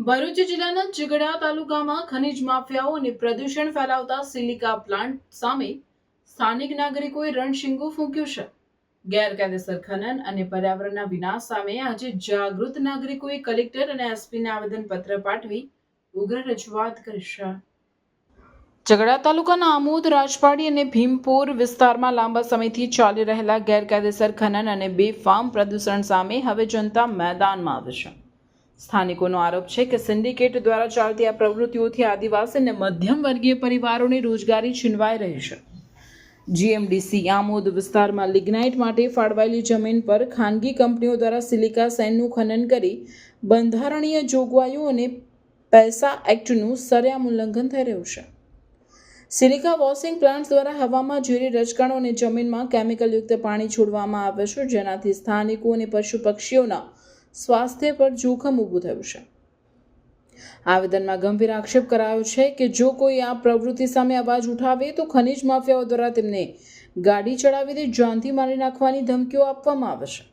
ભરૂચ જિલ્લાના ઝઘડા તાલુકામાં ખનીજ માફિયાઓ અને પ્રદૂષણ ફેલાવતા સિલિકા પ્લાન્ટ સામે સ્થાનિક નાગરિકોએ રણશીંગો ફૂંક્યો છે। ગેરકાયદેસર ખનન અને પર્યાવરણના વિનાશ સામે આજે જાગૃત નાગરિકોએ કલેક્ટર અને એસપીને આવેદનપત્ર પાઠવી ઉગ્ર રજૂઆત કરી છે। ઝઘડા તાલુકાના આમોદ, રાજપાડી અને ભીમપુર વિસ્તારમાં લાંબા સમયથી ચાલી રહેલા ગેરકાયદેસર ખનન અને બેફામ પ્રદૂષણ સામે હવે જનતા મેદાનમાં આવી છે। સ્થાનિકોનો આરોપ છે કે સિન્ડિકેટ દ્વારા ચાલતી આ પ્રવૃત્તિઓથી આદિવાસી અને મધ્યમ વર્ગીય પરિવારોની રોજગારી છીનવાઈ રહી છે। જીએમડીસી આમોદ વિસ્તારમાં લિગ્નાઇટ માટે ફાળવાયેલી જમીન પર ખાનગી કંપનીઓ દ્વારા સિલિકા સેન્ડનું ખનન કરી બંધારણીય જોગવાઈઓ અને પૈસા એક્ટનું સરેઆમ ઉલ્લંઘન થઈ રહ્યું છે। સિલિકા વોશિંગ પ્લાન્ટ દ્વારા હવામાં ઝેરી રજકણો અને જમીનમાં કેમિકલયુક્ત પાણી છોડવામાં આવે છે, જેનાથી સ્થાનિકો અને પશુ પક્ષીઓના સ્વાસ્થ્ય પર જોખમ ઊભું થયું છે। આવેદનમાં ગંભીર આક્ષેપ કરાયો છે કે જો કોઈ આ પ્રવૃત્તિ સામે અવાજ ઉઠાવે તો ખનીજ માફિયાઓ દ્વારા તેમને ગાડી ચડાવીને જાનથી મારી નાખવાની ધમકીઓ આપવામાં આવે છે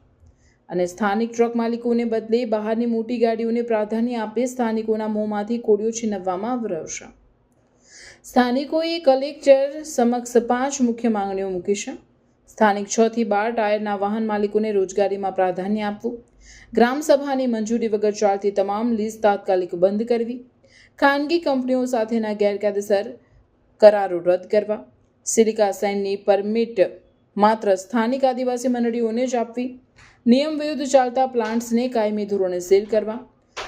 અને સ્થાનિક ટ્રક માલિકોને બદલે બહારની મોટી ગાડીઓને પ્રાધાન્ય આપી સ્થાનિકોના મોંમાંથી કોળિયો છીનવવામાં આવી રહ્યો છે। સ્થાનિકોએ કલેક્ટર સમક્ષ 5 મુખ્ય માંગણીઓ મૂકી છે। સ્થાનિક 6 થી 12 ટાયરના વાહન માલિકોને રોજગારીમાં પ્રાધાન્ય આપવું, ગ્રામસભાની મંજૂરી વગર ચાલતી તમામ લીઝ તાત્કાલિક બંધ કરવી, ખાનગી કંપનીઓ સાથેના ગેરકાયદેસર કરારો રદ કરવા, સિલિકા સેન્ડની પરમિટ માત્ર સ્થાનિક આદિવાસી મંડળીઓને જ આપવી, નિયમ વિરુદ્ધ ચાલતા પ્લાન્ટ્સને કાયમી ધોરણે સીલ કરવા।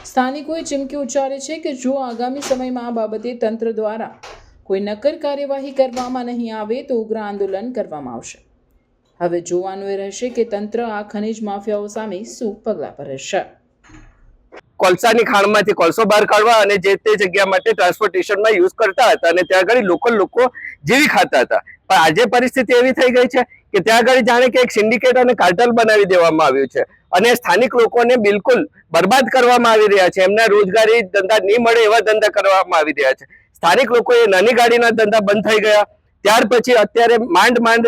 સ્થાનિકોએ ચીમકી ઉચ્ચારી છે કે જો આગામી સમયમાં આ બાબતે તંત્ર દ્વારા કોઈ નક્કર કાર્યવાહી કરવામાં નહીં આવે તો ઉગ્ર આંદોલન કરવામાં આવશે। હવે જોવાનું એ રહેશે કે તંત્ર આ ખનીજ માફિયાઓ સામે શું પગલાં ભરે છે। કોલસાની ખાણમાંથી કોલસો બહાર કાઢવા અને જે તે જગ્યા માટે ટ્રાન્સપોર્ટેશનમાં યુઝ કરતા હતા અને ત્યાં આગળ લોકલ લોકો જીવી ખાતા હતા। પણ આજે પરિસ્થિતિ એવી થઈ ગઈ છે કે ત્યાં આગળ જાણે કે એક સિન્ડિકેટ અને કાર્ટલ બનાવી દેવામાં આવ્યું છે અને સ્થાનિક લોકોને બિલકુલ બરબાદ કરવામાં આવી રહ્યા છે। એમના રોજગારી ધંધા નહીં મળે એવા ધંધા કરવામાં આવી રહ્યા છે। સ્થાનિક લોકોએ નાની ગાડીના ધંધા બંધ થઈ ગયા। ત્યાર પછી અત્યારે માંડ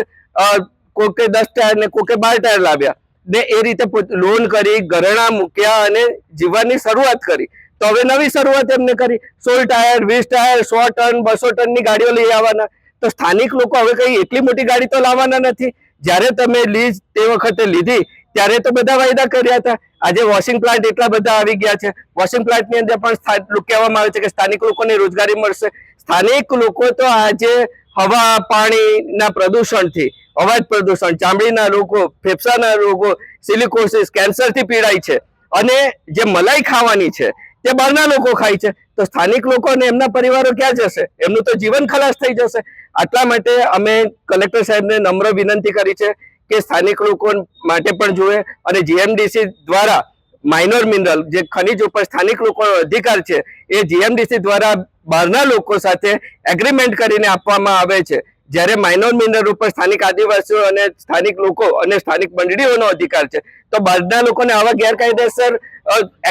કોકે 10 ટાયર ને કોકે 12 ટાયર લાવ્યા ને એ રીતે લોન કરી, ઘરેણા મૂક્યા અને જીવવાની શરૂઆત કરી। તો હવે નવી શરૂઆત એમને કરી 16 ટાયર, 20 ટાયર, 100 ટન, 200 ટનની ગાડીઓ લઈ આવવાના। તો સ્થાનિક લોકો હવે કઈ એટલી મોટી ગાડી તો લાવવાના નથી। જ્યારે તમે લીઝ તે વખતે લીધી ત્યારે તો બધા વાયદા કર્યા હતા। આજે વોશિંગ પ્લાન્ટ એટલા બધા આવી ગયા છે। વોશિંગ પ્લાન્ટની અંદર પણ કહેવામાં આવે છે કે સ્થાનિક લોકોને રોજગારી મળશે। સ્થાનિક લોકો તો આજે હવા પાણીના પ્રદૂષણથી, અવાજ પ્રદૂષણ, ચામડીના રોગો, ફેફસાના રોગો, સિલિકોસિસ, કેન્સરથી પીડાય છે અને જે મલાઈ ખાવાની છે તે બહારના લોકો ખાય છે। તો સ્થાનિક લોકો અને એમના પરિવારો ક્યાં જશે? એમનું તો જીવન ખલાસ થઈ જશે। આટલા માટે અમે કલેક્ટર સાહેબને નમ્ર વિનંતી કરી છે કે સ્થાનિક લોકો માટે પણ જુએ અને જીએમડીસી દ્વારા માઇનર મિનરલ જે ખનિજ ઉપર સ્થાનિક લોકોનો અધિકાર છે એ જીએમડીસી દ્વારા બહારના લોકો સાથે એગ્રીમેન્ટ કરીને આપવામાં આવે છે। જ્યારે માઇનર મિનરલ ઉપર સ્થાનિક આદિવાસીઓ અને સ્થાનિક લોકો અને સ્થાનિક મંડળીઓનો અધિકાર છે તો બહારના લોકોને આવા ગેરકાયદેસર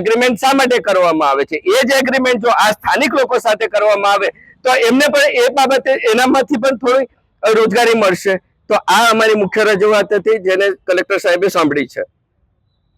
એગ્રીમેન્ટ શા માટે કરવામાં આવે છે? એ જ એગ્રીમેન્ટ જો આ સ્થાનિક લોકો સાથે કરવામાં આવે તો એમને પણ એ બાબતે એનામાંથી પણ થોડી રોજગારી મળશે। તો આ અમારી મુખ્ય રજૂઆત હતી જેને કલેક્ટર સાહેબે સાંભળી છે।